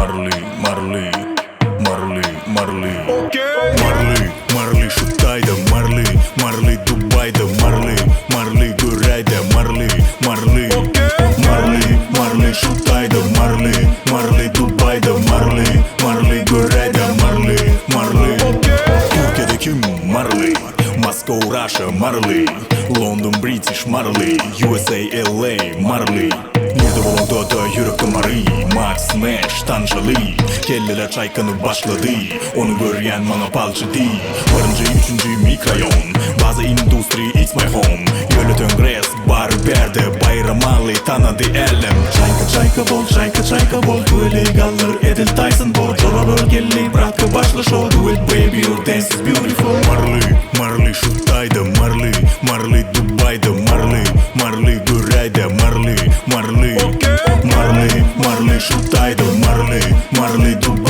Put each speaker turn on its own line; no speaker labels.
Marley Şutay'da Marley Dubai'de Marley Görey'de Marley Şutay'da Marley Dubai'de Marley Görey'de Marley Türkiye'deki Marley, Moscow Russia Marley, London British Marley, USA LA Marley. Nerede bulundu yürekte Marley, Max Nash tanışalı. Kelleler çaykanı başladı, onu gören bana palçı değil. Varınca 3. mikroyon, bazı industri it's my home. Yöneten gres bar berde, bayramalı tanıdı elim. Çayka bol, bu illegaller Edel Tyson bol. Jora bölgeli bırakı başla show, do it baby your dance is beautiful. Marley Şutay'da Marley Dubai'de Marley Görey'de Marley Şutay'da Marley Dubai'de